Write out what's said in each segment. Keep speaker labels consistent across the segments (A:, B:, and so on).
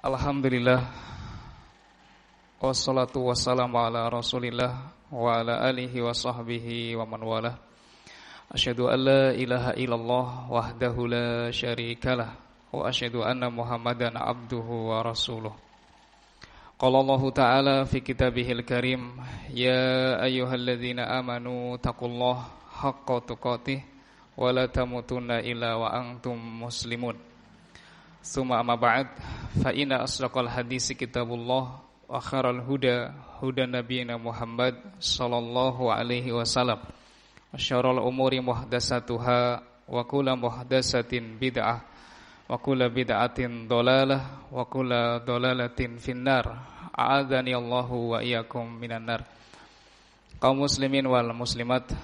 A: Alhamdulillah, wassalatu wassalamu ala rasulillah wa ala alihi wa sahbihi wa man walah. Asyhadu an la ilaha illallah wahdahu la syarikalah wa asyhadu anna Muhammadan abduhu wa rasuluh. Qala Allah Ta'ala fi kitabihil karim, ya ayyuhalladzina amanu taqullaha haqqa tuqatih wa la tamutunna illa wa antum muslimun. Summa amma ba'd, fa inna asdaqal hadisi kitabullah wa khairal huda huda nabiyina Muhammad sallallahu alaihi wasallam. Wa syarrul umuri muhdatsatuha wa kullu muhdatsatin bid'ah wa kullu bid'atin dhalalah wa kullu dhalalatin finnar. A'adzani Allahu wa iyyakum minan nar. Kaum muslimin wal muslimat,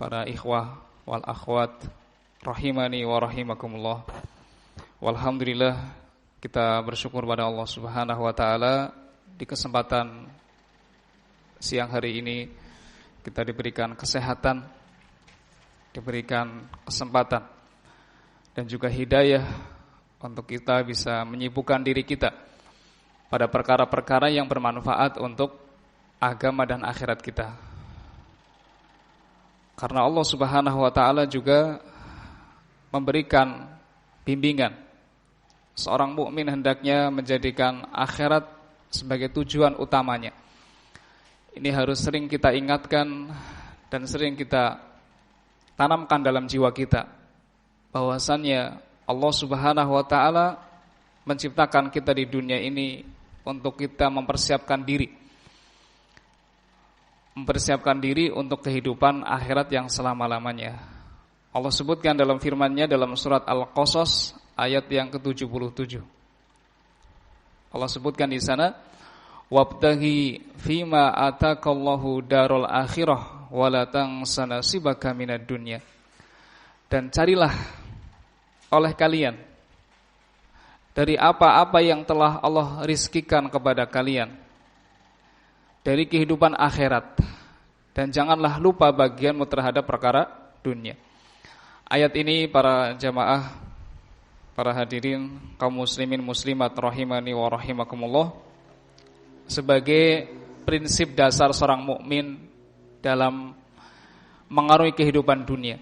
A: para ikhwah wal akhwat rahimani wa rahimakumullah. Walhamdulillah, kita bersyukur pada Allah Subhanahu wa taala di kesempatan siang hari ini kita diberikan kesehatan, diberikan kesempatan dan juga hidayah untuk kita bisa menyibukkan diri kita pada perkara-perkara yang bermanfaat untuk agama dan akhirat kita. Karena Allah Subhanahu wa taala juga memberikan bimbingan. Seorang mukmin hendaknya menjadikan akhirat sebagai tujuan utamanya. Ini harus sering kita ingatkan dan sering kita tanamkan dalam jiwa kita, bahwasannya Allah Subhanahu wa taala menciptakan kita di dunia ini untuk kita mempersiapkan diri. Mempersiapkan diri untuk kehidupan akhirat yang selama-lamanya. Allah sebutkan dalam firman-Nya dalam surat Al-Qasas ayat yang ke-77. Allah sebutkan di sana, wabtaghi fima atakallahu darul akhirah wala tansa nasibaka minad dunya. Dan carilah oleh kalian dari apa-apa yang telah Allah rizkikan kepada kalian dari kehidupan akhirat, dan janganlah lupa bagianmu terhadap perkara dunia. Ayat ini para jamaah, para hadirin kaum muslimin muslimat rahimani wa rahimakumullah, sebagai prinsip dasar seorang mukmin dalam mengarungi kehidupan dunia,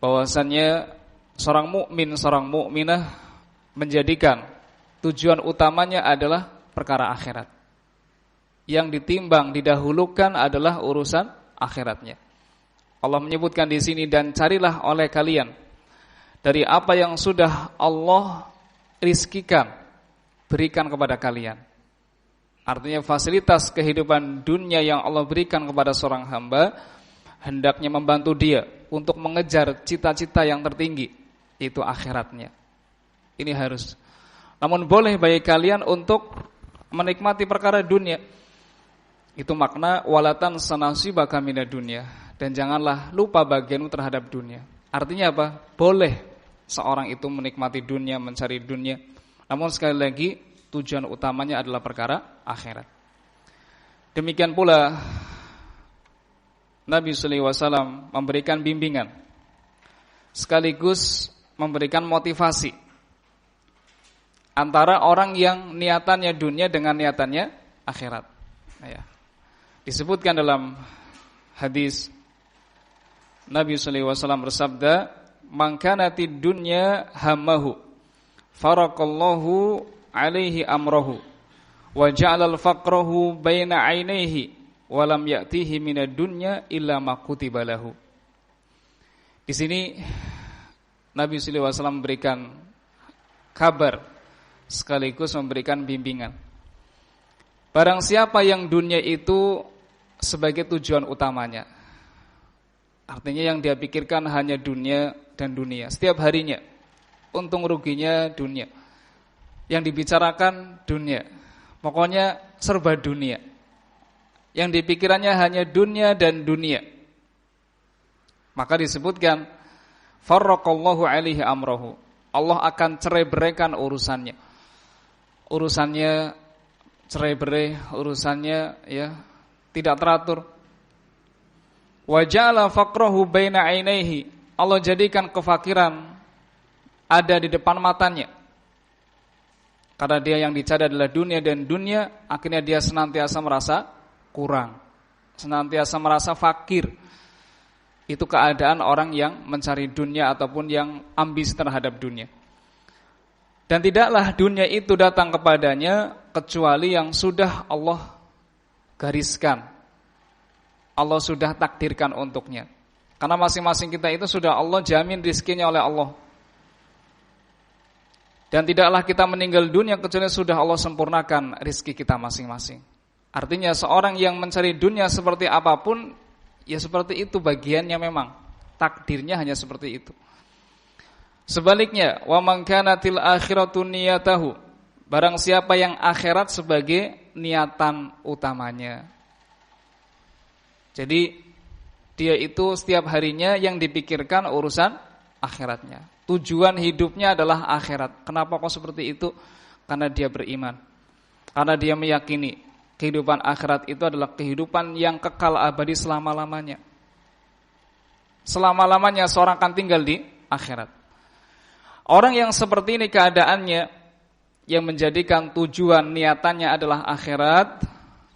A: bahwasannya seorang mukmin, seorang mukminah menjadikan tujuan utamanya adalah perkara akhirat. Yang ditimbang, didahulukan adalah urusan akhiratnya. Allah menyebutkan di sini, dan carilah oleh kalian dari apa yang sudah Allah rizkikan, berikan kepada kalian. Artinya fasilitas kehidupan dunia yang Allah berikan kepada seorang hamba, hendaknya membantu dia untuk mengejar cita-cita yang tertinggi, yaitu akhiratnya. Ini harus. Namun boleh bagi kalian untuk menikmati perkara dunia. Itu makna walatan sanasibaka minad dunya, dan janganlah lupa bagianmu terhadap dunia. Artinya apa? Boleh seorang itu menikmati dunia, mencari dunia, namun sekali lagi tujuan utamanya adalah perkara akhirat. Demikian pula Nabi sallallahu alaihi wasallam memberikan bimbingan sekaligus memberikan motivasi antara orang yang niatannya dunia dengan niatannya akhirat. Ya. Disebutkan dalam hadis Nabi sallallahu alaihi wasallam bersabda, "Man kanatid dunya hammahu, faraqallahu alaihi amrahu, wa ja'alal faqrahu baina 'ainaihi, wa lam ya'tihi minad dunya illa ma kutiba lahu." Di sini Nabi sallallahu alaihi wasallam memberikan kabar sekaligus memberikan bimbingan. Barang siapa yang dunia itu sebagai tujuan utamanya, artinya yang dia pikirkan hanya dunia dan dunia, setiap harinya untung ruginya dunia, yang dibicarakan dunia, pokoknya serba dunia, yang dipikirannya hanya dunia dan dunia, maka disebutkan farraqallahu alaihi amrahu, Allah akan cerai-beraikan urusannya cerai-berai, urusannya ya tidak teratur. Wa ja'ala faqrahu baina 'ainaihi, Allah jadikan kefakiran ada di depan matanya. Karena dia yang dicari adalah dunia, dan dunia akhirnya dia senantiasa merasa kurang, senantiasa merasa fakir. Itu keadaan orang yang mencari dunia ataupun yang ambisi terhadap dunia. Dan tidaklah dunia itu datang kepadanya kecuali yang sudah Allah gariskan, Allah sudah takdirkan untuknya. Karena masing-masing kita itu sudah Allah jamin rizkinya oleh Allah. Dan tidaklah kita meninggal dunia kecuali sudah Allah sempurnakan rizki kita masing-masing. Artinya seorang yang mencari dunia seperti apapun, ya seperti itu bagiannya memang. Takdirnya hanya seperti itu. Sebaliknya, wa man kanatil akhiratu niyatahu, barang siapa yang akhirat sebagai niatan utamanya. Jadi dia itu setiap harinya yang dipikirkan urusan akhiratnya. Tujuan hidupnya adalah akhirat. Kenapa kok seperti itu? Karena dia beriman. Karena dia meyakini kehidupan akhirat itu adalah kehidupan yang kekal abadi selama-lamanya. Selama-lamanya seorang akan tinggal di akhirat. Orang yang seperti ini keadaannya, yang menjadikan tujuan niatannya adalah akhirat,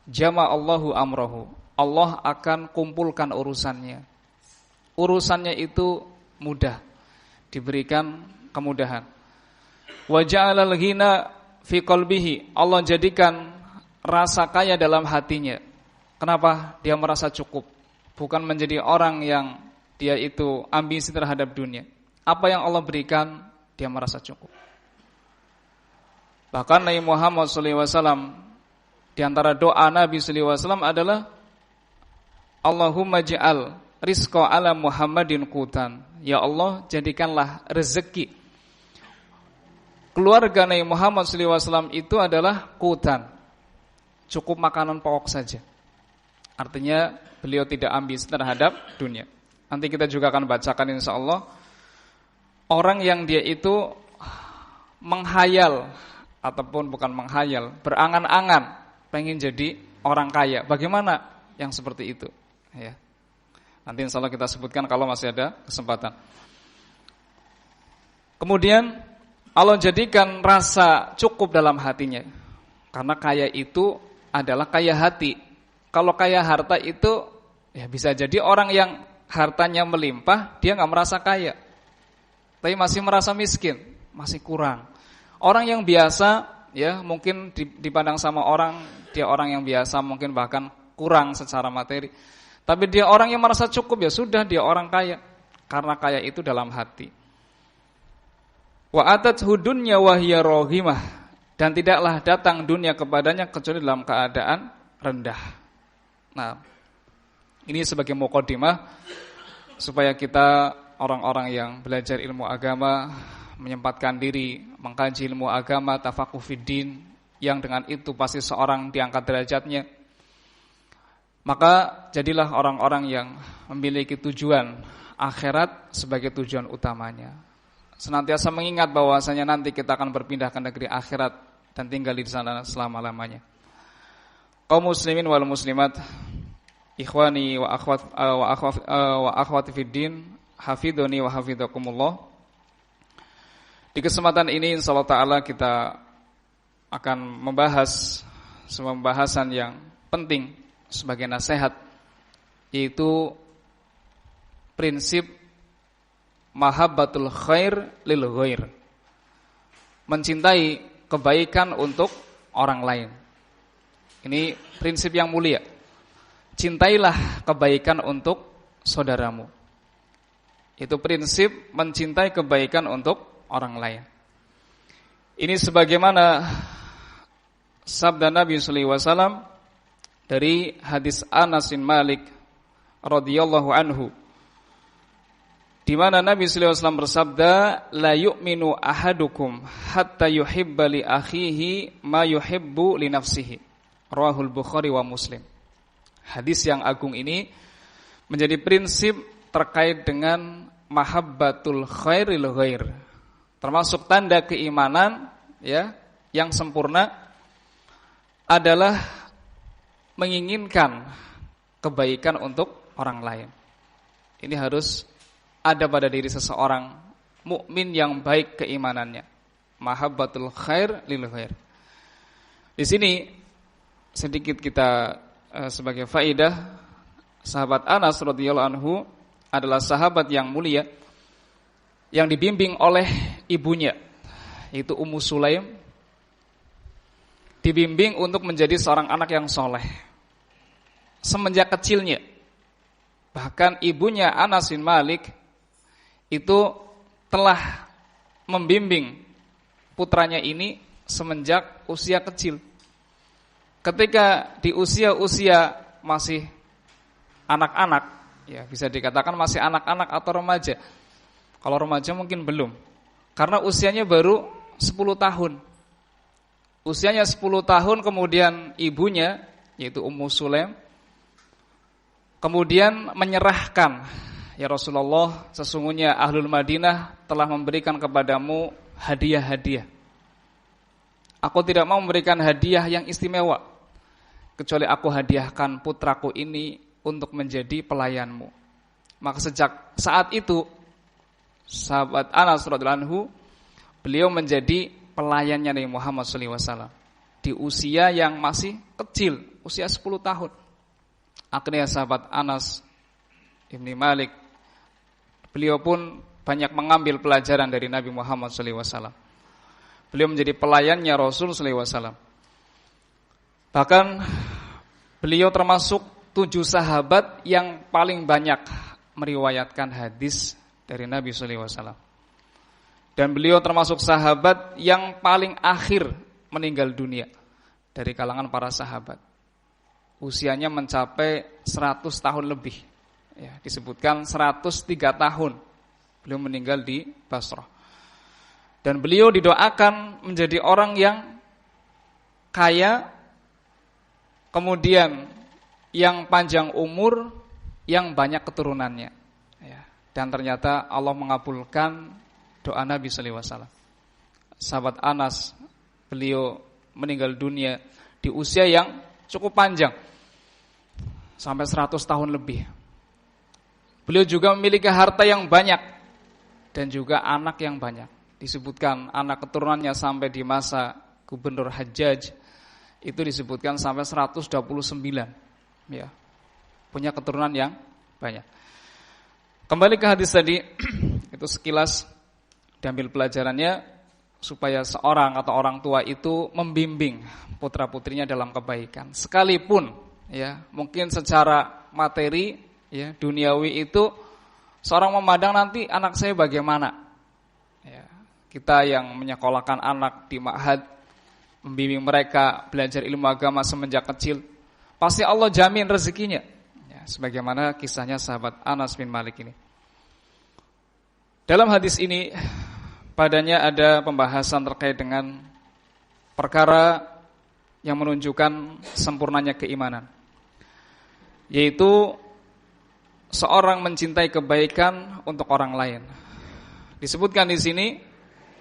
A: jama'allahu amrahu. Allah akan kumpulkan urusannya. Urusannya itu mudah, diberikan kemudahan. Wa ja'alal ghina fi qalbihi, Allah jadikan rasa kaya dalam hatinya. Kenapa? Dia merasa cukup. Bukan menjadi orang yang dia itu ambisi terhadap dunia. Apa yang Allah berikan, dia merasa cukup. Bahkan Nabi Muhammad SAW, di antara doa Nabi SAW adalah Allahumma ja'al rizqa ala Muhammadin qutan. Ya Allah, jadikanlah rezeki keluarga Nabi Muhammad SAW itu adalah qutan, cukup makanan pokok saja. Artinya beliau tidak ambisi terhadap dunia. Nanti kita juga akan bacakan insyaallah orang yang dia itu menghayal, ataupun bukan menghayal, berangan-angan pengen jadi orang kaya. Bagaimana yang seperti itu? Ya. Nanti insyaallah kita sebutkan kalau masih ada kesempatan. Kemudian Allah jadikan rasa cukup dalam hatinya. Karena kaya itu adalah kaya hati. Kalau kaya harta itu ya bisa jadi orang yang hartanya melimpah, dia nggak merasa kaya, tapi masih merasa miskin, masih kurang. Orang yang biasa ya mungkin dipandang sama orang, dia orang yang biasa mungkin bahkan kurang secara materi. Tapi dia orang yang merasa cukup, ya sudah dia orang kaya. Karena kaya itu dalam hati. Wa atathu dunya wa hiya raghimah, dan tidaklah datang dunia kepadanya kecuali dalam keadaan rendah. Nah, ini sebagai muqaddimah supaya kita orang-orang yang belajar ilmu agama menyempatkan diri mengkaji ilmu agama, tafaqquh fiddin, yang dengan itu pasti seorang diangkat derajatnya. Maka jadilah orang-orang yang memiliki tujuan akhirat sebagai tujuan utamanya. Senantiasa mengingat bahwasanya nanti kita akan berpindah ke negeri akhirat dan tinggal di sana selama-lamanya. Kaum muslimin wal muslimat, ikhwani wa akhwati fiddin, hafidhoni wa hafidhakumullah. Di kesempatan ini insyaallah taala kita akan membahas sebuah pembahasan yang penting sebagai nasihat, yaitu prinsip mahabbatul khair lil ghair, mencintai kebaikan untuk orang lain. Ini prinsip yang mulia. Cintailah kebaikan untuk saudaramu. Itu prinsip mencintai kebaikan untuk orang lain. Ini sebagaimana sabda Nabi sallallahu alaihi wasallam dari hadis Anas bin Malik radhiyallahu anhu, di mana Nabi sallallahu alaihi wasallam bersabda, la yu'minu ahadukum hatta yuhibba li akhihi ma yuhibbu li nafsihi. Rawahul Bukhari wa Muslim. Hadis yang agung ini menjadi prinsip terkait dengan mahabbatul khairil ghair. Termasuk tanda keimanan ya yang sempurna adalah menginginkan kebaikan untuk orang lain. Ini harus ada pada diri seseorang mukmin yang baik keimanannya. Mahabbatul khair lil khair. Di sini sedikit kita sebagai faedah, sahabat Anas radhiyallahu anhu adalah sahabat yang mulia yang dibimbing oleh ibunya, yaitu Ummu Sulaim, dibimbing untuk menjadi seorang anak yang soleh semenjak kecilnya. Bahkan ibunya Anas bin Malik itu telah membimbing putranya ini semenjak usia kecil. Ketika di usia-usia masih anak-anak, ya bisa dikatakan masih anak-anak atau remaja. Kalau remaja mungkin belum, karena usianya baru 10 tahun. Usianya 10 tahun kemudian ibunya, yaitu Ummu Sulaim, kemudian menyerahkan, ya Rasulullah, sesungguhnya Ahlul Madinah telah memberikan kepadamu hadiah-hadiah. Aku tidak mau memberikan hadiah yang istimewa, kecuali aku hadiahkan putraku ini untuk menjadi pelayanmu. Maka sejak saat itu, sahabat Anas radhiyallahu anhu, beliau menjadi pelayannya Nabi Muhammad SAW di usia yang masih kecil, usia 10 tahun. Akhirnya sahabat Anas ibni Malik, beliau pun banyak mengambil pelajaran dari Nabi Muhammad SAW. Beliau menjadi pelayannya Rasul SAW. Bahkan beliau termasuk 7 sahabat yang paling banyak meriwayatkan hadis dari Nabi SAW. Dan beliau termasuk sahabat yang paling akhir meninggal dunia dari kalangan para sahabat. Usianya mencapai 100 tahun lebih. Ya, disebutkan 103 tahun beliau meninggal di Basrah. Dan beliau didoakan menjadi orang yang kaya, kemudian yang panjang umur, yang banyak keturunannya. Ya. Dan ternyata Allah mengabulkan doa Nabi SAW. Sahabat Anas, beliau meninggal dunia di usia yang cukup panjang, sampai 100 tahun lebih. Beliau juga memiliki harta yang banyak dan juga anak yang banyak. Disebutkan anak keturunannya sampai di masa Gubernur Hajjaj itu disebutkan sampai 129. Ya. Punya keturunan yang banyak. Kembali ke hadis tadi, itu sekilas diambil pelajarannya supaya seorang atau orang tua itu membimbing putra-putrinya dalam kebaikan. Sekalipun ya, mungkin secara materi ya, duniawi itu seorang memandang nanti anak saya bagaimana. Ya, kita yang menyekolahkan anak di ma'had, membimbing mereka belajar ilmu agama semenjak kecil, pasti Allah jamin rezekinya. Ya, sebagaimana kisahnya sahabat Anas bin Malik ini. Dalam hadis ini padanya ada pembahasan terkait dengan perkara yang menunjukkan sempurnanya keimanan, yaitu seorang mencintai kebaikan untuk orang lain. Disebutkan di sini,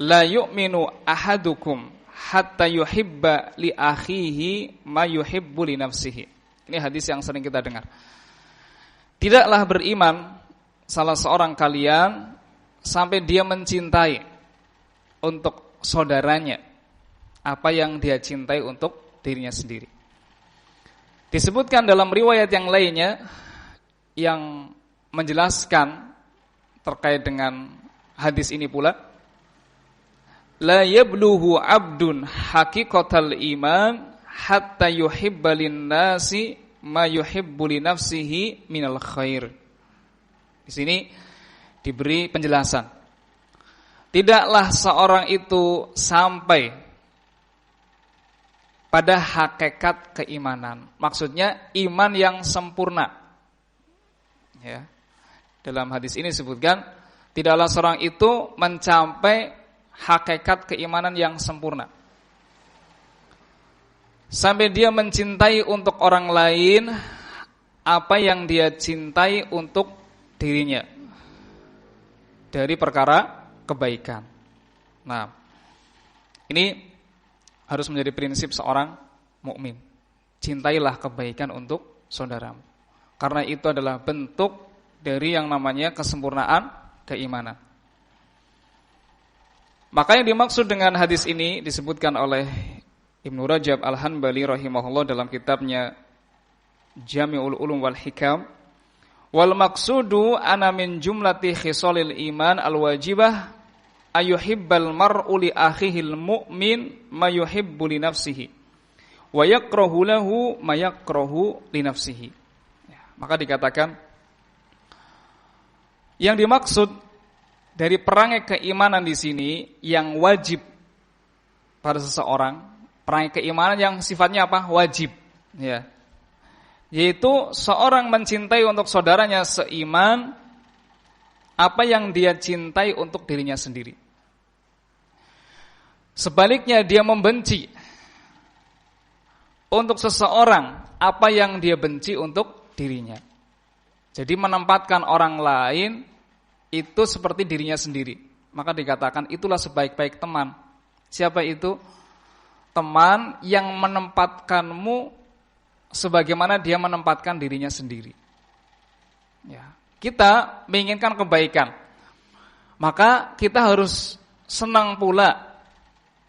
A: la yu'minu ahadukum hatta yuhibba li akhihi ma yuhibbu li nafsihi. Ini hadis yang sering kita dengar. Tidaklah beriman salah seorang kalian sampai dia mencintai untuk saudaranya apa yang dia cintai untuk dirinya sendiri. Disebutkan dalam riwayat yang lainnya yang menjelaskan terkait dengan hadis ini pula, la yabluhu abdun haqiqatal iman hatta yuhibba lin-nasi ma yuhibbu li nafsihi minal khair. Di sini diberi penjelasan. Tidaklah seorang itu sampai pada hakikat keimanan. Maksudnya iman yang sempurna. Ya. Dalam hadis ini disebutkan, tidaklah seorang itu mencapai hakikat keimanan yang sempurna sampai dia mencintai untuk orang lain apa yang dia cintai untuk dirinya dari perkara kebaikan. Nah, ini harus menjadi prinsip seorang mukmin. Cintailah kebaikan untuk saudaramu, karena itu adalah bentuk dari yang namanya kesempurnaan keimanan. Maka yang dimaksud dengan hadis ini disebutkan oleh Ibnu Rajab Al-Hanbali rahimahullah dalam kitabnya Jami'ul Ulum wal Hikam, wal maqsudu ana min jumlati khisalil iman al-wajibah ayuhibbal mar'u li akhihil mu'min ma yuhibbu li nafsihi wa yakrahu lahu ma yakrahu li nafsihi. Maka dikatakan yang dimaksud dari perangai keimanan di sini yang wajib pada seseorang, perangai keimanan yang sifatnya apa? Wajib, ya. Yaitu seorang mencintai untuk saudaranya seiman apa yang dia cintai untuk dirinya sendiri. Sebaliknya dia membenci untuk seseorang apa yang dia benci untuk dirinya. Jadi menempatkan orang lain itu seperti dirinya sendiri. Maka dikatakan itulah sebaik-baik teman. Siapa itu? Teman yang menempatkanmu sebagaimana dia menempatkan dirinya sendiri. Ya, kita menginginkan kebaikan. Maka kita harus senang pula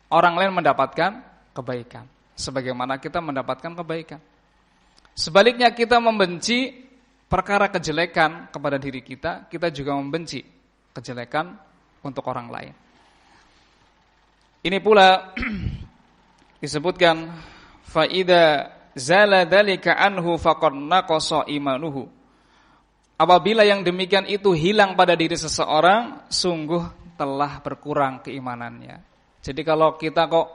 A: orang lain mendapatkan kebaikan sebagaimana kita mendapatkan kebaikan. Sebaliknya kita membenci perkara kejelekan kepada diri kita, kita juga membenci kejelekan untuk orang lain. Ini pula disebutkan fa idza zala dzalika anhu faqad naqasa imanuhu. Apabila yang demikian itu hilang pada diri seseorang, sungguh telah berkurang keimanannya. Jadi kalau kita kok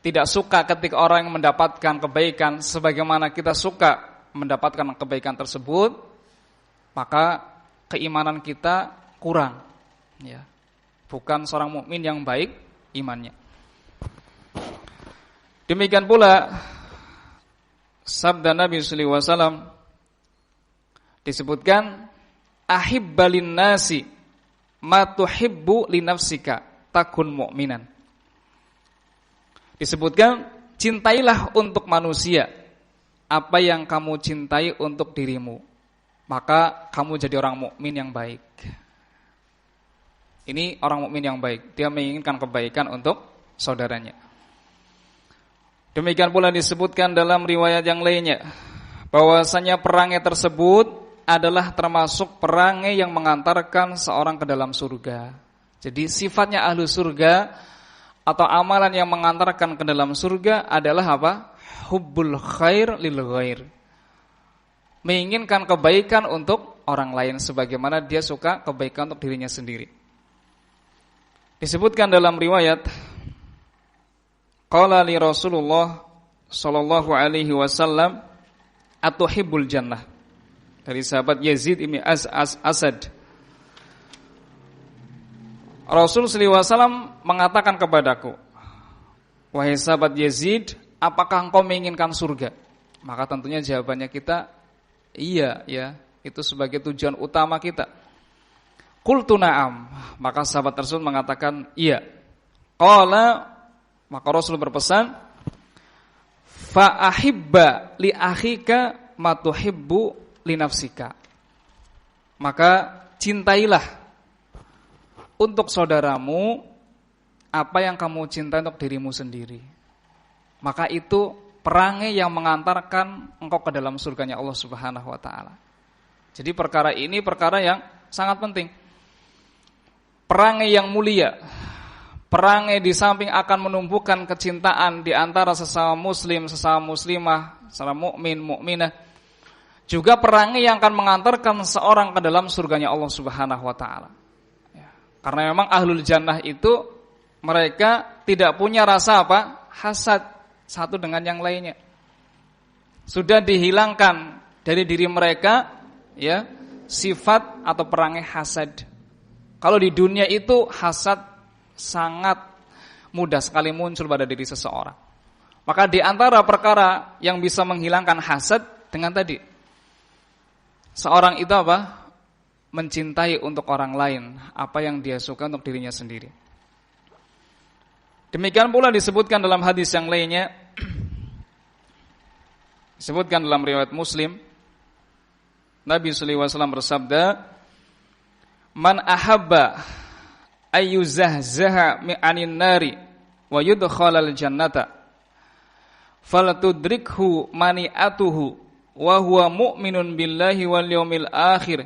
A: tidak suka ketika orang yang mendapatkan kebaikan sebagaimana kita suka mendapatkan kebaikan tersebut, maka keimanan kita kurang, ya. Bukan seorang mukmin yang baik imannya. Demikian pula sabda Nabi sallallahu alaihi wasallam disebutkan ahibbalin nasi ma tuhibbu li nafsika takun mu'minan. Disebutkan cintailah untuk manusia apa yang kamu cintai untuk dirimu, maka kamu jadi orang mukmin yang baik. Ini orang mukmin yang baik, dia menginginkan kebaikan untuk saudaranya. Demikian pula disebutkan dalam riwayat yang lainnya bahwasanya perangai tersebut adalah termasuk perangai yang mengantarkan seorang ke dalam surga. Jadi sifatnya ahlu surga atau amalan yang mengantarkan ke dalam surga adalah apa? Hubbul khair lil ghair. Menginginkan kebaikan untuk orang lain sebagaimana dia suka kebaikan untuk dirinya sendiri. Disebutkan dalam riwayat qala li Rasulullah sallallahu alaihi wasallam atuhibbul jannah, dari sahabat Yazid bin Asad. Rasul sallallahu alaihi wasallam mengatakan kepadaku, wahai sahabat Yazid, apakah engkau menginginkan surga? Maka tentunya jawabannya kita iya, ya, itu sebagai tujuan utama kita. Qultu na'am, maka sahabat tersebut mengatakan iya. Qala, maka Rasul berpesan, fa ahibba li akhika ma tuhibbu li nafsika. Maka cintailah untuk saudaramu apa yang kamu cintai untuk dirimu sendiri. Maka itu perangai yang mengantarkan engkau ke dalam surganya Allah Subhanahu wa taala. Jadi perkara ini perkara yang sangat penting. Perangai yang mulia. Perangai di samping akan menumbuhkan kecintaan di antara sesama muslim, sesama muslimah, sesama mukmin, mukminah. Juga perangai yang akan mengantarkan seorang ke dalam surganya Allah Subhanahu wa taala. Karena memang ahlul jannah itu mereka tidak punya rasa apa? Hasad satu dengan yang lainnya. Sudah dihilangkan dari diri mereka ya sifat atau perangai hasad. Kalau di dunia itu hasad sangat mudah sekali muncul pada diri seseorang. Maka di antara perkara yang bisa menghilangkan hasad dengan tadi, seorang itu apa? Mencintai untuk orang lain apa yang dia suka untuk dirinya sendiri. Demikian pula disebutkan dalam hadis yang lainnya, disebutkan dalam riwayat Muslim, Nabi sallallahu alaihi wasallam bersabda, "Man ahabba ayyuzahzaha mi'anin nari wa yudkhalal jannata falatudrikhu mani'atuhu wa huwa mu'minun billahi wal yawmil akhir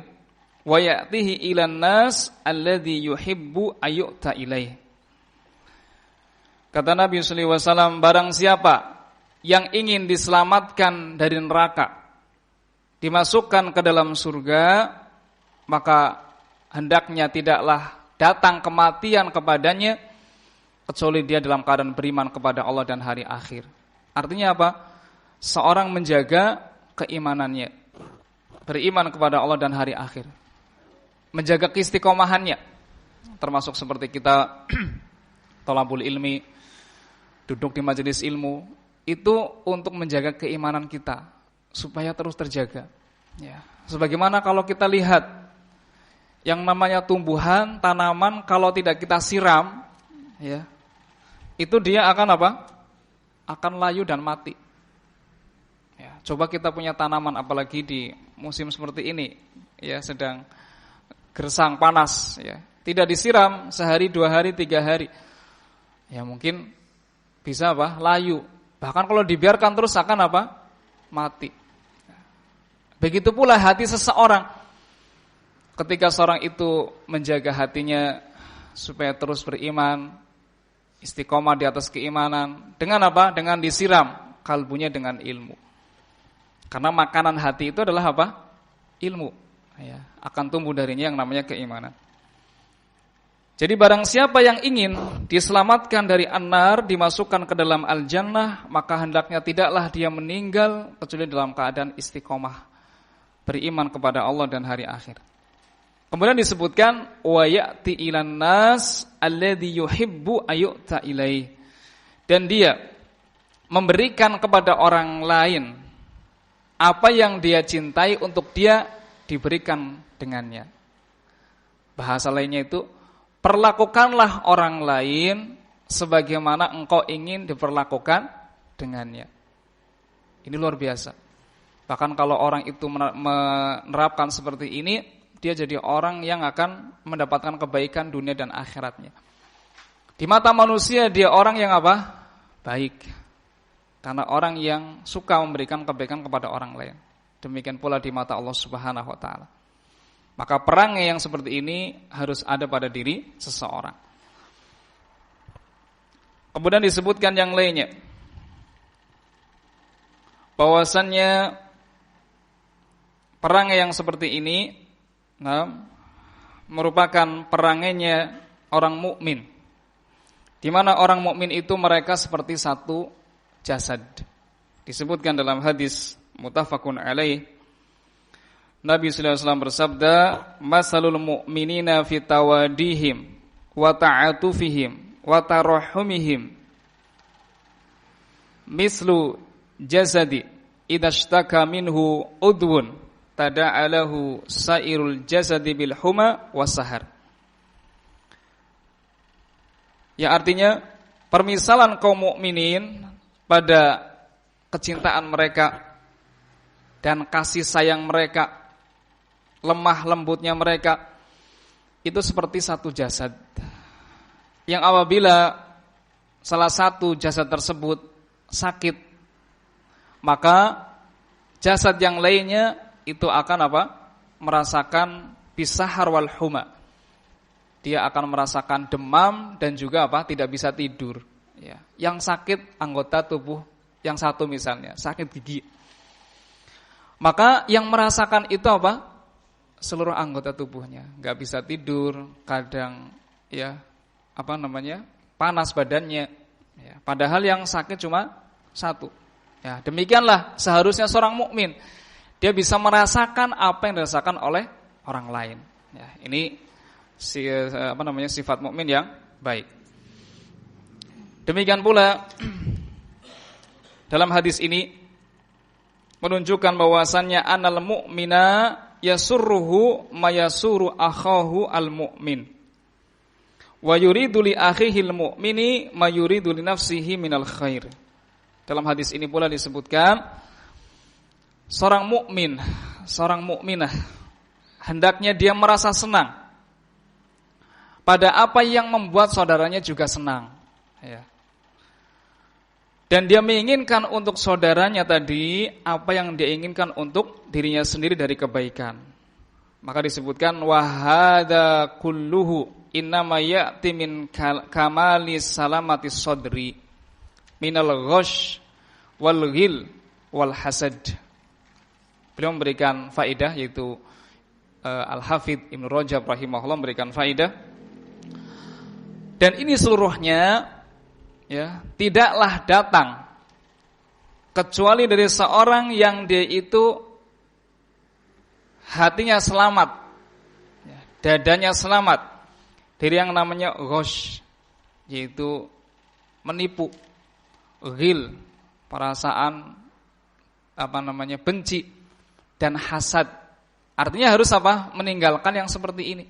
A: wa ya'tihi ilan nas alladhi yuhibbu ayyu'ta ilaih. Kata Nabi sallallahu alaihi wasallam, barang siapa yang ingin diselamatkan dari neraka, dimasukkan ke dalam surga, maka hendaknya tidaklah datang kematian kepadanya kecuali dia dalam keadaan beriman kepada Allah dan hari akhir. Artinya apa? Seorang menjaga keimanannya, beriman kepada Allah dan hari akhir, menjaga keistiqomahannya, termasuk seperti kita thalabul ilmi, duduk di majelis ilmu, itu untuk menjaga keimanan kita supaya terus terjaga. Ya, sebagaimana kalau kita lihat yang namanya tumbuhan, tanaman, kalau tidak kita siram, ya, itu dia akan apa? Akan layu dan mati. Ya, coba kita punya tanaman, apalagi di musim seperti ini, ya, sedang gersang panas, ya, tidak disiram sehari, 2 hari, 3 hari, ya mungkin bisa apa? Layu. Bahkan kalau dibiarkan terus akan apa? Mati. Begitu pula hati seseorang. Ketika seorang itu menjaga hatinya supaya terus beriman, istiqomah di atas keimanan, dengan apa? Dengan disiram kalbunya dengan ilmu. Karena makanan hati itu adalah apa? Ilmu. Ya, akan tumbuh darinya yang namanya keimanan. Jadi barang siapa yang ingin diselamatkan dari an-nar, dimasukkan ke dalam al-jannah, maka hendaknya tidaklah dia meninggal kecuali dalam keadaan istiqomah, beriman kepada Allah dan hari akhir. Kemudian disebutkan wa ya'ti ilan nas alladzi yuhibbu ayyu'ta ilaih, dan dia memberikan kepada orang lain apa yang dia cintai untuk dia diberikan dengannya. Bahasa lainnya itu, perlakukanlah orang lain sebagaimana engkau ingin diperlakukan dengannya. Ini luar biasa. Bahkan kalau orang itu menerapkan seperti ini, dia jadi orang yang akan mendapatkan kebaikan dunia dan akhiratnya. Di mata manusia dia orang yang apa? Baik. Karena orang yang suka memberikan kebaikan kepada orang lain. Demikian pula di mata Allah Subhanahu wa taala. Maka perangai yang seperti ini harus ada pada diri seseorang. Kemudian disebutkan yang lainnya, bahwasannya perangai yang seperti ini merupakan perangainya orang mukmin, di mana orang mukmin itu mereka seperti satu jasad. Disebutkan dalam hadis muttafaqun alaih, Nabi sallallahu alaihi wasallam bersabda, "Masalul mu'minina fi tawadihim wa ta'atufihim wa tarahumihim mislu jasadi idza ishtaka minhu udwun tada'alahu sairul jasadi bil huma wasahar." Ya, artinya permisalan kaum mukminin pada kecintaan mereka dan kasih sayang mereka, lemah lembutnya mereka, itu seperti satu jasad yang apabila salah satu jasad tersebut sakit, maka jasad yang lainnya itu akan apa? Merasakan bisahar wal huma. Dia akan merasakan demam dan juga apa? Tidak bisa tidur. Ya. Yang sakit anggota tubuh yang satu misalnya, sakit gigi. Maka yang merasakan itu apa? Seluruh anggota tubuhnya, nggak bisa tidur, kadang ya panas badannya. Ya, padahal yang sakit cuma satu. Ya, demikianlah seharusnya seorang mukmin, dia bisa merasakan apa yang dirasakan oleh orang lain. Ya, ini sifat mukmin yang baik. Demikian pula dalam hadis ini menunjukkan bahwasannya anal mu'mina yasurruhu mayasuru akhahu al-mu'min wa yuridu li akhihi al-mu'mini mayuridu li nafsihi minal khair. Dalam hadis ini pula disebutkan seorang mukmin, seorang mukminah hendaknya dia merasa senang pada apa yang membuat saudaranya juga senang, ya. Dan dia menginginkan untuk saudaranya tadi apa yang dia inginkan untuk dirinya sendiri dari kebaikan. Maka disebutkan wa hadza kulluhu innama ya'ti min kamali salamati sadri minal ghash wal ghil wal hasad. Beliau memberikan faedah, yaitu Al-Hafidz Ibnu Rajab rahimahullah memberikan faedah. Dan ini seluruhnya, ya, tidaklah datang kecuali dari seorang yang dia itu hatinya selamat, ya, dadanya selamat dari yang namanya ghosh, yaitu menipu, ghil, perasaan benci, dan hasad. Artinya harus meninggalkan yang seperti ini.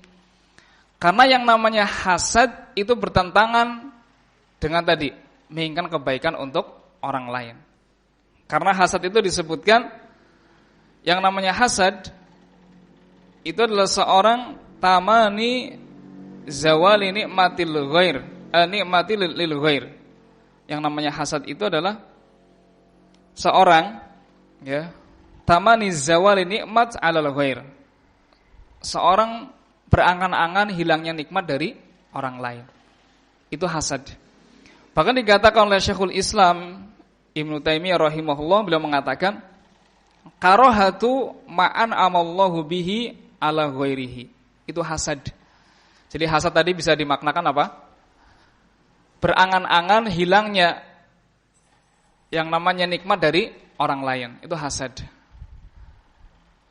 A: Karena yang namanya hasad itu bertentangan dengan tadi menginginkan kebaikan untuk orang lain. Karena hasad itu disebutkan, yang namanya hasad itu adalah seorang tamani zawali nikmatil ghair, nikmatil lil ghair. Yang namanya hasad itu adalah seorang, ya, tamani zawali nikmat alal ghair. Seorang berangan-angan hilangnya nikmat dari orang lain. Itu hasad. Bahkan dikatakan oleh Syekhul Islam Ibnu Taimiyah rahimahullah, beliau mengatakan karahatu ma'an amallahu bihi ala ghairihi. Itu hasad. Jadi hasad tadi bisa dimaknakan apa? Berangan-angan hilangnya yang namanya nikmat dari orang lain. Itu hasad.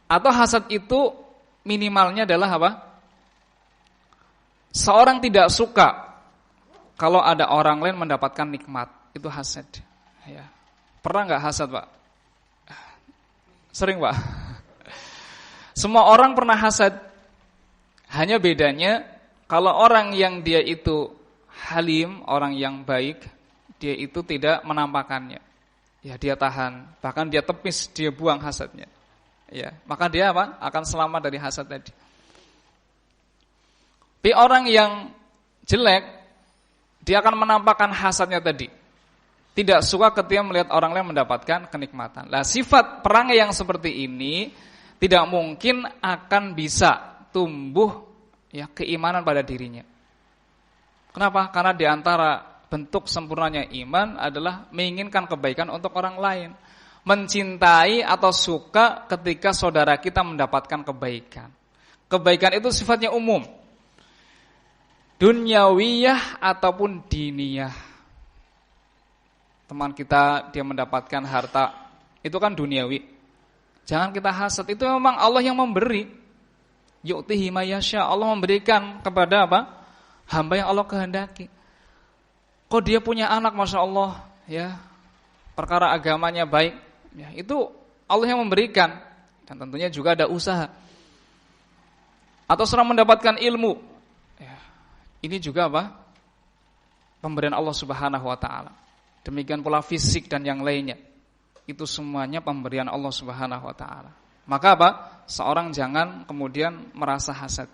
A: Atau hasad itu minimalnya adalah apa? Seorang tidak suka kalau ada orang lain mendapatkan nikmat. Itu hasad, ya. Pernah nggak hasad, Pak? Sering, Pak. Semua orang pernah hasad. Hanya bedanya kalau orang yang dia itu halim, orang yang baik, dia itu tidak menampakkannya. Ya, dia tahan, bahkan dia tepis, dia buang hasadnya. Ya, maka dia akan selamat dari hasad tadi. Tapi orang yang jelek, dia akan menampakkan hasadnya tadi. Tidak suka ketika melihat orang lain mendapatkan kenikmatan. Nah, sifat perangai yang seperti ini tidak mungkin akan bisa tumbuh, ya, keimanan pada dirinya. Kenapa? Karena di antara bentuk sempurnanya iman adalah menginginkan kebaikan untuk orang lain. Mencintai atau suka ketika saudara kita mendapatkan kebaikan. Kebaikan itu sifatnya umum, dunyawiyah ataupun diniyah. Teman kita dia mendapatkan harta, itu kan duniawi. Jangan kita hasad, itu memang Allah yang memberi. Yu'tihi mayasya, Allah memberikan kepada hamba yang Allah kehendaki. Kok dia punya anak, Masya Allah, ya, perkara agamanya baik, ya, itu Allah yang memberikan. Dan tentunya juga ada usaha. Atau seorang mendapatkan ilmu, ya, ini juga pemberian Allah Subhanahu wa ta'ala. Demikian pula fisik dan yang lainnya. Itu semuanya pemberian Allah Subhanahu wa ta'ala. Maka seorang jangan kemudian merasa hasad.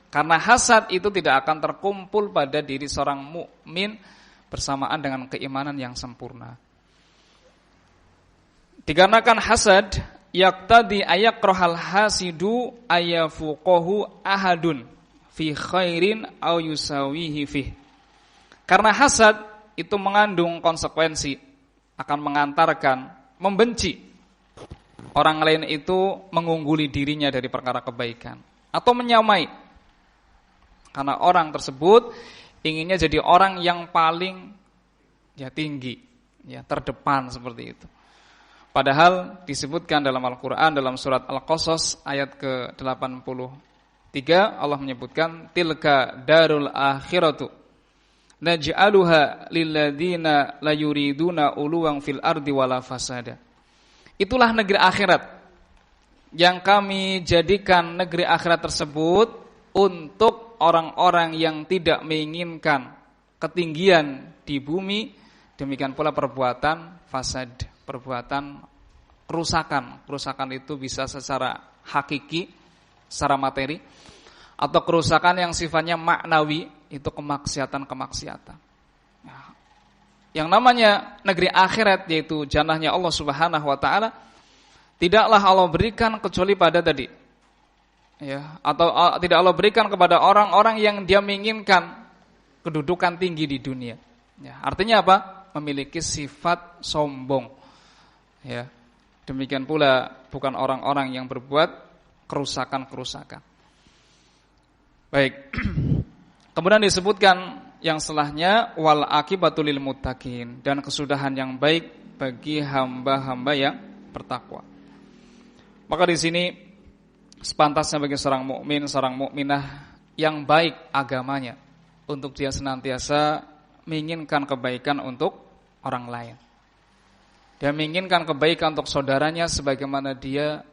A: Karena hasad itu tidak akan terkumpul pada diri seorang mukmin bersamaan dengan keimanan yang sempurna. Dikarenakan hasad yaqtadi ayakrahal hasidu ayafuqahu ahadun fi khairin aw yusawihi fih. Karena hasad itu mengandung konsekuensi, akan mengantarkan membenci orang lain itu mengungguli dirinya dari perkara kebaikan atau menyamai. Karena orang tersebut inginnya jadi orang yang paling, ya, tinggi, ya, terdepan seperti itu. Padahal disebutkan dalam Al-Qur'an dalam surat Al-Qasas ayat ke-83 Allah menyebutkan tilka darul akhiratu naj'aluha lilladzina la yuriduna uluwan fil ardi wala fasada. Itulah negeri akhirat yang kami jadikan negeri akhirat tersebut untuk orang-orang yang tidak menginginkan ketinggian di bumi, demikian pula perbuatan fasad, perbuatan kerusakan. Kerusakan itu bisa secara hakiki, secara materi, atau kerusakan yang sifatnya maknawi, itu kemaksiatan-kemaksiatan. Yang namanya negeri akhirat, yaitu jannahnya Allah Subhanahu wa taala, tidaklah Allah berikan kecuali pada tadi, ya, atau tidak Allah berikan kepada orang-orang yang dia menginginkan kedudukan tinggi di dunia. Ya, artinya apa? Memiliki sifat sombong. Ya. Demikian pula bukan orang-orang yang berbuat kerusakan-kerusakan. Baik. Kemudian disebutkan yang setelahnya wal akibatul lil muttaqin, dan kesudahan yang baik bagi hamba-hamba yang bertakwa. Maka di sini sepantasnya bagi seorang mukmin, seorang mukminah yang baik agamanya, untuk dia senantiasa menginginkan kebaikan untuk orang lain. Dia menginginkan kebaikan untuk saudaranya sebagaimana dia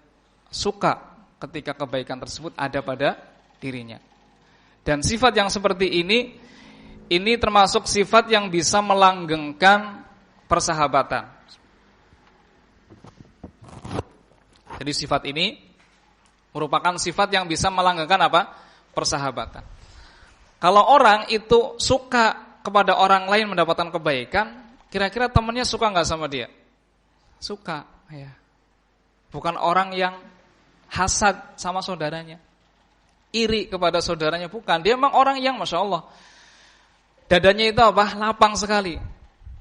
A: suka ketika kebaikan tersebut ada pada dirinya. Dan sifat yang seperti ini termasuk sifat yang bisa melanggengkan persahabatan. Jadi sifat ini merupakan sifat yang bisa melanggengkan apa? Persahabatan. Kalau orang itu suka kepada orang lain mendapatkan kebaikan, kira-kira temannya suka nggak sama dia? Suka, ya. Bukan orang yang hasad sama saudaranya, iri kepada saudaranya, bukan. Dia memang orang yang Masya Allah, dadanya itu apa? Lapang sekali,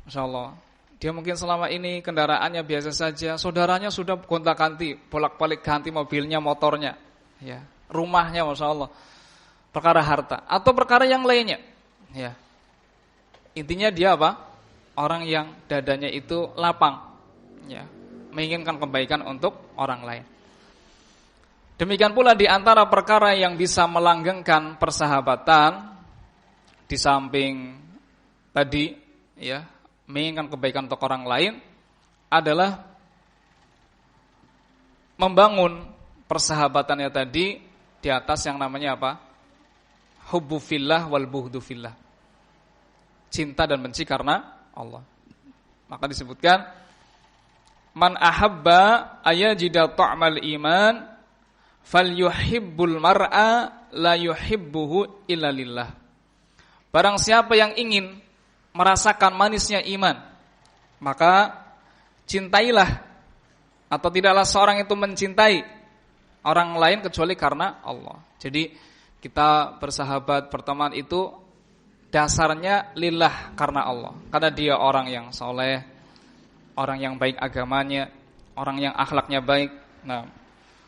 A: Masya Allah. Dia mungkin selama ini kendaraannya biasa saja, saudaranya sudah gonta-ganti, bolak-balik ganti mobilnya, motornya, ya, rumahnya, Masya Allah. Perkara harta atau perkara yang lainnya, ya. Intinya dia apa? Orang yang dadanya itu lapang, ya, menginginkan kebaikan untuk orang lain. Demikian pula di antara perkara yang bisa melanggengkan persahabatan, di samping tadi, ya, menginginkan kebaikan untuk orang lain, adalah membangun persahabatannya tadi di atas yang namanya apa? Hubbu fillah wal bughdu fillah. Cinta dan benci karena Allah. Maka disebutkan man ahabba ayajida ta'mal iman falyuhibbul mar'a la yuhibbuhu illa lillah. Barang siapa yang ingin merasakan manisnya iman, maka cintailah, atau tidaklah seorang itu mencintai orang lain kecuali karena Allah. Jadi kita bersahabat, berteman itu dasarnya lillah, karena Allah. Karena dia orang yang soleh, orang yang baik agamanya, orang yang akhlaknya baik. Nah,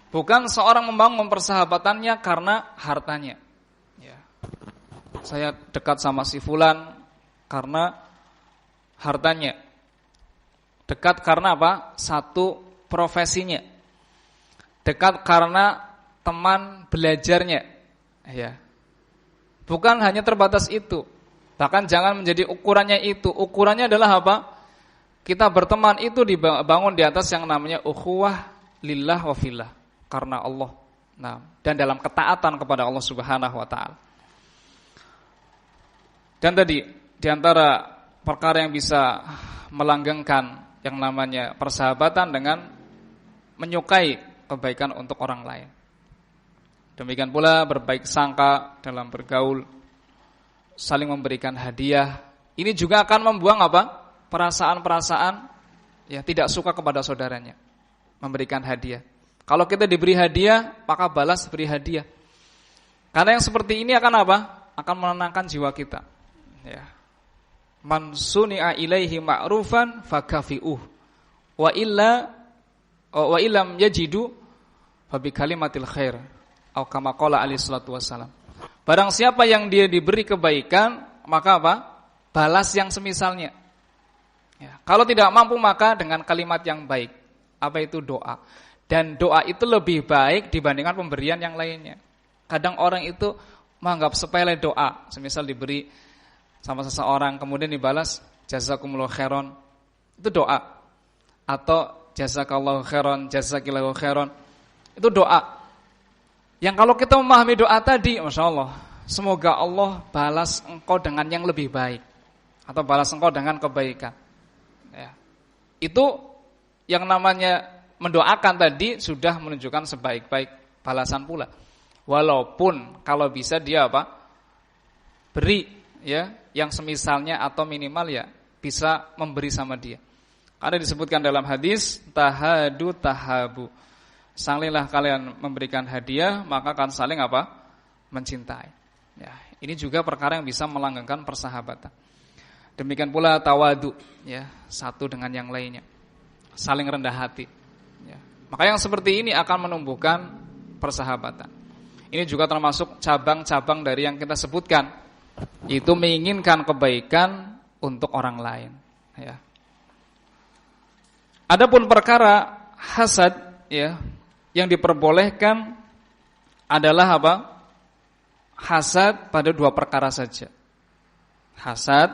A: bukan seorang membangun persahabatannya karena hartanya. Ya. Saya dekat sama si fulan karena hartanya. Dekat karena apa? Satu, profesinya. Dekat karena teman belajarnya. Ya. Bukan hanya terbatas itu. Bahkan jangan menjadi ukurannya itu. Ukurannya adalah apa? Kita berteman itu dibangun di atas yang namanya ukhuwah lillah wa fillah, karena Allah. Nah, dan dalam ketaatan kepada Allah Subhanahu wa taala. Dan tadi di antara perkara yang bisa melanggengkan yang namanya persahabatan dengan menyukai kebaikan untuk orang lain. Demikian pula berbaik sangka dalam bergaul, saling memberikan hadiah. Ini juga akan membuang apa? Perasaan-perasaan ya tidak suka kepada saudaranya. Memberikan hadiah. Kalau kita diberi hadiah, maka balas beri hadiah. Karena yang seperti ini akan apa? Akan menenangkan jiwa kita. Ya. Man suni'a ilaihi ma'rufan fakafi'uh. Wa illam yajidu fa bi kalimatil khair. Atau kama qala alaihi salatu wassalam. Barang siapa yang dia diberi kebaikan, maka apa? Balas yang semisalnya. Ya, kalau tidak mampu maka dengan kalimat yang baik. Apa itu? Doa. Dan doa itu lebih baik dibandingkan pemberian yang lainnya. Kadang orang itu menganggap sepele doa. Semisal diberi sama seseorang kemudian dibalas jazakumullahu khairan. Itu doa. Atau jazakallahu khairan, jazakillahu khairan. Itu doa. Yang kalau kita memahami doa tadi, Masya Allah, semoga Allah balas engkau dengan yang lebih baik, atau balas engkau dengan kebaikan. Ya. Itu yang namanya mendoakan tadi sudah menunjukkan sebaik-baik balasan pula. Walaupun kalau bisa dia apa? Beri ya, yang semisalnya atau minimal ya bisa memberi sama dia. Karena disebutkan dalam hadis tahadu tahabu. Salinglah kalian memberikan hadiah, maka akan saling apa? Mencintai. Ya, ini juga perkara yang bisa melanggengkan persahabatan. Demikian pula tawadu, ya, satu dengan yang lainnya. Saling rendah hati. Ya. Maka yang seperti ini akan menumbuhkan persahabatan. Ini juga termasuk cabang-cabang dari yang kita sebutkan, itu menginginkan kebaikan untuk orang lain. Ya. Adapun perkara hasad, ya, yang diperbolehkan adalah apa? Hasad pada dua perkara saja. Hasad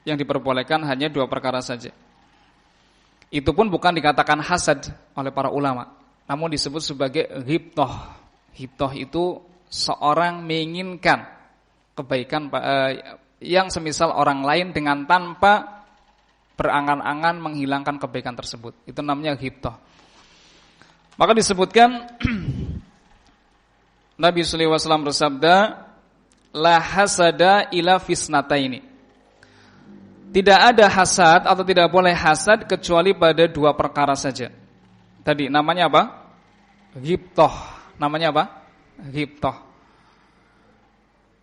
A: yang diperbolehkan hanya dua perkara saja. Itu pun bukan dikatakan hasad oleh para ulama, namun disebut sebagai ghibthah. Ghibthah itu seorang menginginkan kebaikan yang semisal orang lain dengan tanpa berangan-angan menghilangkan kebaikan tersebut. Itu namanya ghibthah. Maka disebutkan Nabi sallallahu alaihi wasallam bersabda, la hasada ila fisnataini. Tidak ada hasad atau tidak boleh hasad kecuali pada dua perkara saja. Tadi namanya apa? Ghibthah. Namanya apa? Ghibthah.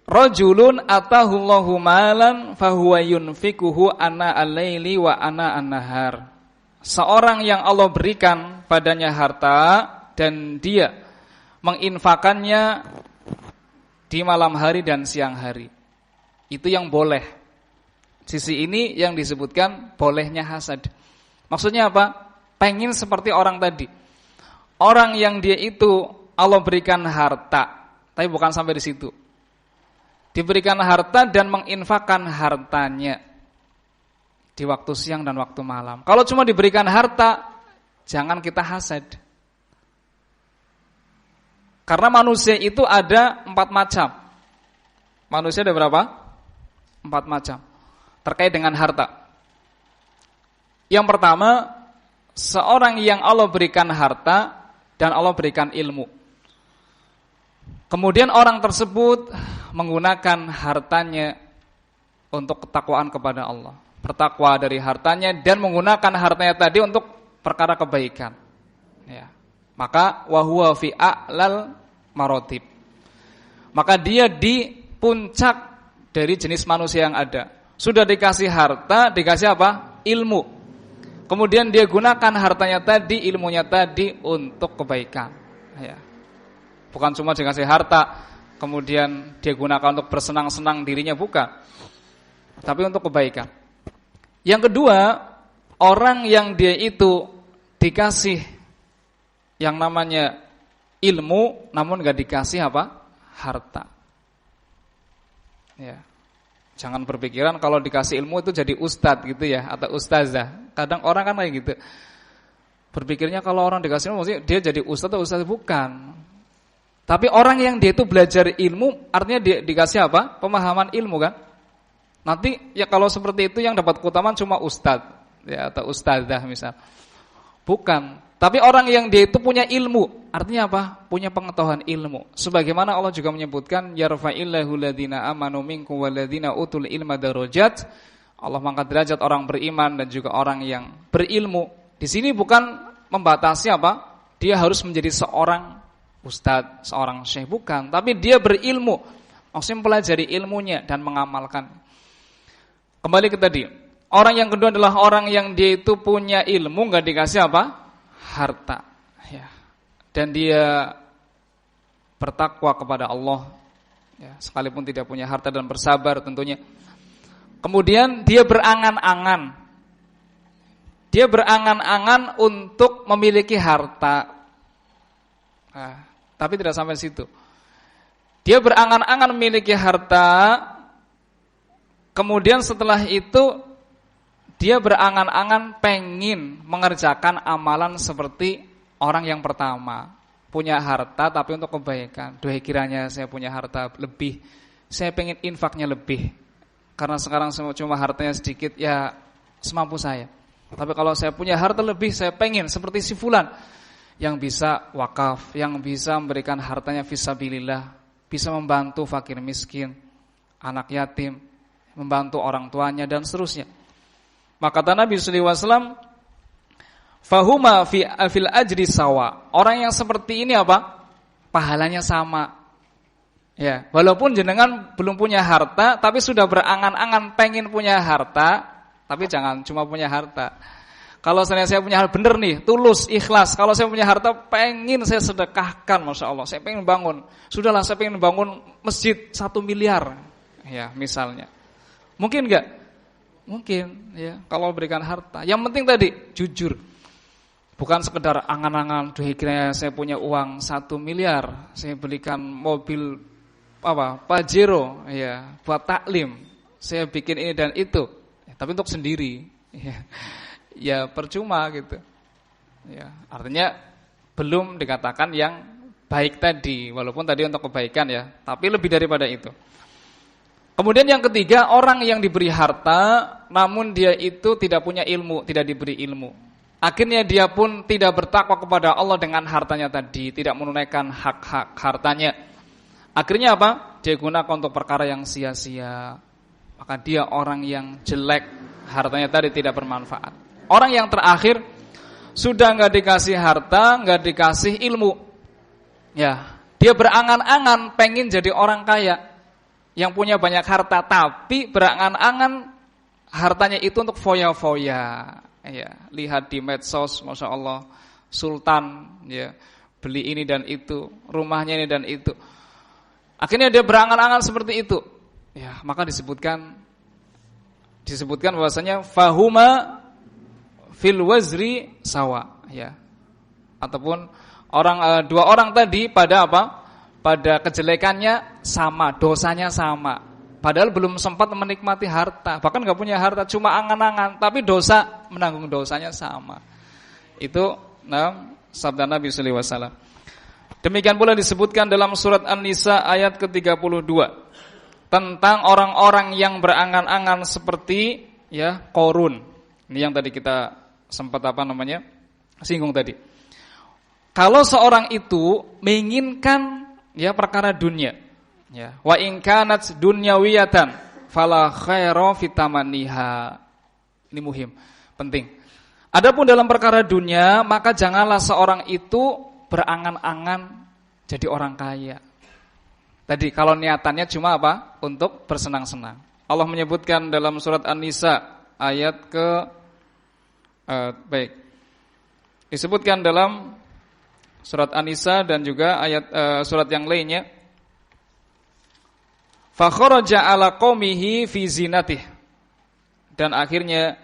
A: Rajulun atahullahu malan fahuwa yunfikuhu ana al-laili wa ana an-nahar. Seorang yang Allah berikan padanya harta dan dia menginfakannya di malam hari dan siang hari. Itu yang boleh. Sisi ini yang disebutkan bolehnya hasad. Maksudnya apa? Pengen seperti orang tadi. Orang yang dia itu Allah berikan harta, tapi bukan sampai di situ. Diberikan harta dan menginfakkan hartanya di waktu siang dan waktu malam. Kalau cuma diberikan harta, jangan kita hasad. Karena manusia itu ada 4 macam. Manusia ada berapa? 4 macam. Terkait dengan harta. Yang pertama, seorang yang Allah berikan harta dan Allah berikan ilmu. Kemudian orang tersebut menggunakan hartanya untuk ketakwaan kepada Allah. Bertakwa dari hartanya dan menggunakan hartanya tadi untuk perkara kebaikan. Ya. Maka wahuwa fi a'lal marotib. Maka dia di puncak dari jenis manusia yang ada. Sudah dikasih harta, dikasih apa? Ilmu. Kemudian dia gunakan hartanya tadi, ilmunya tadi untuk kebaikan. Ya. Bukan cuma dikasih harta, kemudian dia gunakan untuk bersenang-senang dirinya, bukan. Tapi untuk kebaikan. Yang kedua, orang yang dia itu dikasih yang namanya ilmu, namun gak dikasih apa? Harta. Ya. Jangan berpikiran kalau dikasih ilmu itu jadi ustadz gitu ya, atau ustazah. Kadang orang kan kayak gitu. Berpikirnya kalau orang dikasih ilmu, maksudnya dia jadi ustadz atau ustazah, bukan. Tapi orang yang dia itu belajar ilmu, artinya dia dikasih apa? Pemahaman ilmu kan? Nanti ya kalau seperti itu yang dapat keutamaan cuma ustadz ya, atau ustazah misal. Bukan. Tapi orang yang dia itu punya ilmu, artinya apa? Punya pengetahuan ilmu. Sebagaimana Allah juga menyebutkan yarfa'illahu alladziina aamanu minkum walladziina utul ilma darajat. Allah mengangkat derajat orang beriman dan juga orang yang berilmu. Di sini bukan membatasi apa? Dia harus menjadi seorang ustadz, seorang syekh, bukan. Tapi dia berilmu, maksudnya mempelajari ilmunya dan mengamalkan. Kembali ke tadi, orang yang kedua adalah orang yang dia itu punya ilmu, gak dikasih apa? Harta. Ya. Dan dia bertakwa kepada Allah, ya, sekalipun tidak punya harta, dan bersabar tentunya. Kemudian dia berangan-angan. Dia berangan-angan untuk memiliki harta. Nah, tapi tidak sampai situ. Dia berangan-angan memiliki harta. Kemudian setelah itu dia berangan-angan pengen mengerjakan amalan seperti orang yang pertama. Punya harta tapi untuk kebaikan. Duh, kiranya saya punya harta lebih, saya pengen infaknya lebih. Karena sekarang cuma hartanya sedikit, ya semampu saya. Tapi kalau saya punya harta lebih, saya pengen seperti si fulan. yang bisa wakaf, yang bisa memberikan hartanya fisabilillah, bisa membantu fakir miskin, anak yatim, membantu orang tuanya dan seterusnya. Maka kata Nabi sallallahu alaihi wasallam, fahuma fil ajri sawa. Orang yang seperti ini apa? Pahalanya sama. Ya, walaupun jenengan belum punya harta tapi sudah berangan-angan pengen punya harta, tapi jangan cuma punya harta. Kalau saya punya harta bener nih, tulus, ikhlas. Kalau saya punya harta pengen saya sedekahkan, Masya Allah. Saya pengen bangun. Sudahlah, saya pengen bangun masjid 1 miliar. Ya, misalnya. Mungkin enggak? Mungkin, ya. Kalau berikan harta. Yang penting tadi, jujur. Bukan sekedar angan-angan, kira saya punya uang 1 miliar. Saya belikan mobil Pajero, ya, buat taklim. Saya bikin ini dan itu. Ya, tapi untuk sendiri. Ya percuma gitu. Ya, artinya belum dikatakan yang baik tadi, walaupun tadi untuk kebaikan ya, tapi lebih daripada itu. Kemudian yang ketiga, orang yang diberi harta namun dia itu tidak punya ilmu, tidak diberi ilmu. Akhirnya dia pun tidak bertakwa kepada Allah dengan hartanya tadi, tidak menunaikan hak-hak hartanya. Akhirnya apa? Dia gunakan untuk perkara yang sia-sia. Maka dia orang yang jelek, hartanya tadi tidak bermanfaat. Orang yang terakhir sudah nggak dikasih harta, nggak dikasih ilmu, ya dia berangan-angan pengen jadi orang kaya, yang punya banyak harta, tapi berangan-angan hartanya itu untuk foya-foya. Ya, lihat di medsos, Masya Allah, sultan, ya beli ini dan itu, rumahnya ini dan itu. Akhirnya dia berangan-angan seperti itu. Ya, maka disebutkan bahwasanya fahuma fil wazri sawa, ya. Ataupun dua orang tadi pada apa? Pada kejelekannya sama, dosanya sama. Padahal belum sempat menikmati harta, bahkan enggak punya harta, cuma angan-angan, tapi dosa, menanggung dosanya sama. Itu sabda Nabi sallallahu alaihi wasallam. Demikian pula disebutkan dalam surat An-Nisa ayat ke-32 tentang orang-orang yang berangan-angan seperti ya Qarun. Ini yang tadi kita sempat singgung tadi. Kalau seorang itu menginginkan ya perkara dunia, ya wa in kanat dunyawiyatan fala khaira fitamaniha. Ini muhim, penting. Adapun dalam perkara dunia, maka janganlah seorang itu berangan-angan jadi orang kaya. Tadi kalau niatannya cuma apa? Untuk bersenang-senang. Allah menyebutkan dalam surat An-Nisa ayat disebutkan dalam surat An-Nisa dan juga ayat surat yang lainnya. Fa kharaja ala qaumihi fi zinatih. Dan akhirnya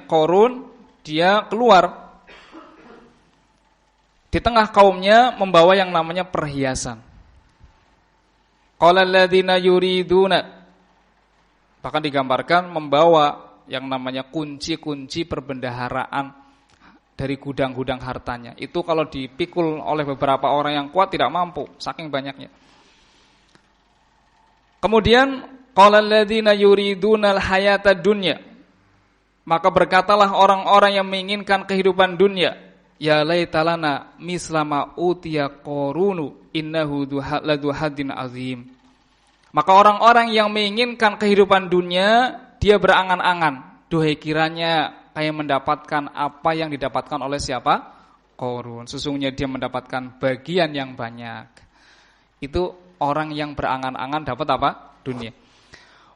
A: Qarun dia keluar di tengah kaumnya membawa yang namanya perhiasan. Qala alladziina yuriduna, bahkan digambarkan membawa yang namanya kunci-kunci perbendaharaan dari gudang-gudang hartanya. Itu kalau dipikul oleh beberapa orang yang kuat tidak mampu, saking banyaknya. Kemudian qala alladziina yuridunal hayatad dunya, maka berkatalah orang-orang yang menginginkan kehidupan dunia, ya laitalana mislama utiya Qarunu innahu ladu hadin azim. Maka orang-orang yang menginginkan kehidupan dunia, dia berangan-angan, duhai kiranya kayak mendapatkan apa yang didapatkan oleh siapa? Qarun. Sesungguhnya dia mendapatkan bagian yang banyak. Itu orang yang berangan-angan dapat apa? Dunia.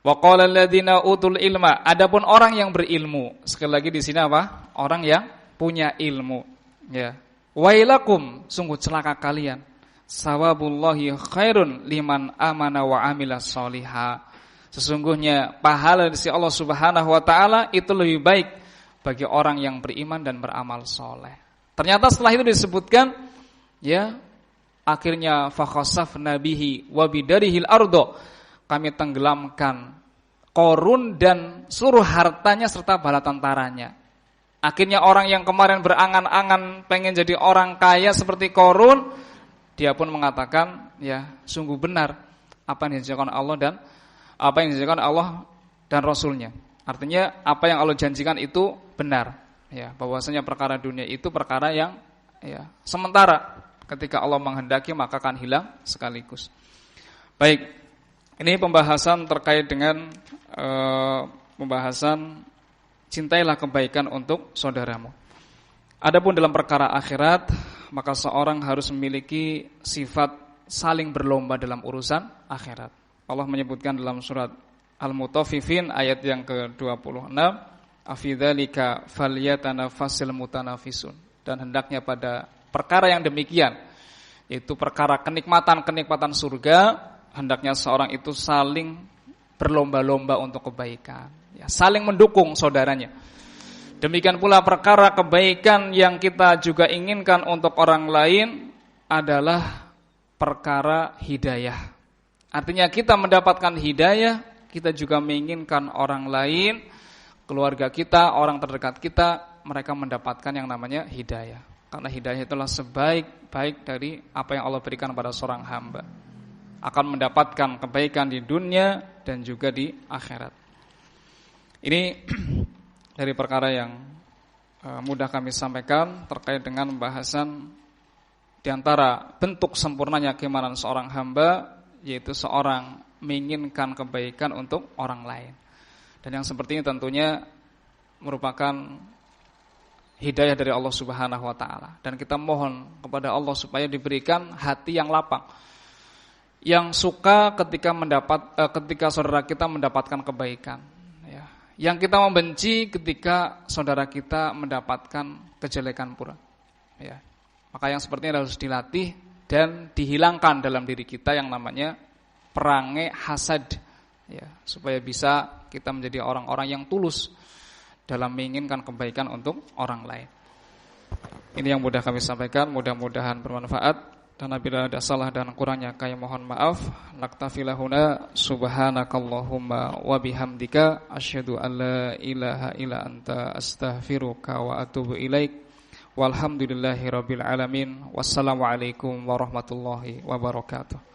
A: Wa qala alladziina utul ilma, adapun orang yang berilmu. Sekali lagi di sini apa? Orang yang punya ilmu, ya. Wailakum, sungguh celaka kalian. Sawabullahi khairun liman amana wa amila sholiha. Sesungguhnya pahala dari Allah Subhanahu wa taala itu lebih baik bagi orang yang beriman dan beramal soleh. Ternyata setelah itu disebutkan, ya, akhirnya fa khasafna bihi wa bidarihil ardo, kami tenggelamkan Qarun dan seluruh hartanya serta bala tentaranya. Akhirnya orang yang kemarin berangan-angan pengen jadi orang kaya seperti Qarun, dia pun mengatakan, ya, sungguh benar apa yang dijanjikan Allah dan Rasulnya. Artinya apa yang Allah janjikan itu benar, ya, bahwasanya perkara dunia itu perkara yang ya, sementara. Ketika Allah menghendaki maka akan hilang sekaligus. Baik, ini pembahasan terkait dengan pembahasan cintailah kebaikan untuk saudaramu. Adapun dalam perkara akhirat, maka seorang harus memiliki sifat saling berlomba dalam urusan akhirat. Allah menyebutkan dalam surat Al-Mutaffifin ayat yang ke-26, afidzalika falyatanafasil mutanafisun. Dan hendaknya pada perkara yang demikian, yaitu perkara kenikmatan surga, hendaknya seorang itu saling berlomba-lomba untuk kebaikan, ya, saling mendukung saudaranya. Demikian pula perkara kebaikan yang kita juga inginkan untuk orang lain adalah perkara hidayah. Artinya kita mendapatkan hidayah, kita juga menginginkan orang lain, keluarga kita, orang terdekat kita, mereka mendapatkan yang namanya hidayah. Karena hidayah itulah sebaik-baik dari apa yang Allah berikan pada seorang hamba. Akan mendapatkan kebaikan di dunia dan juga di akhirat. Ini dari perkara yang mudah kami sampaikan terkait dengan pembahasan di antara bentuk sempurnanya keimanan seorang hamba, yaitu seorang menginginkan kebaikan untuk orang lain. Dan yang seperti ini tentunya merupakan hidayah dari Allah Subhanahu wa taala, dan kita mohon kepada Allah supaya diberikan hati yang lapang, yang suka ketika saudara kita mendapatkan kebaikan, ya. Yang kita membenci ketika saudara kita mendapatkan kejelekan pula, ya. Maka yang seperti ini harus dilatih dan dihilangkan dalam diri kita yang namanya perangai hasad, ya, supaya bisa kita menjadi orang-orang yang tulus dalam menginginkan kebaikan untuk orang lain. Ini yang mudah kami sampaikan, mudah-mudahan bermanfaat. Dan apabila ada salah dan kurangnya kami mohon maaf. Naktafi lahuna subhanakallahumma wa bihamdika asyhadu an la ilaha illa anta astaghfiruka wa atubu ilaik. Walhamdulillahirabbil alamin. Wassalamualaikum warahmatullahi wabarakatuh.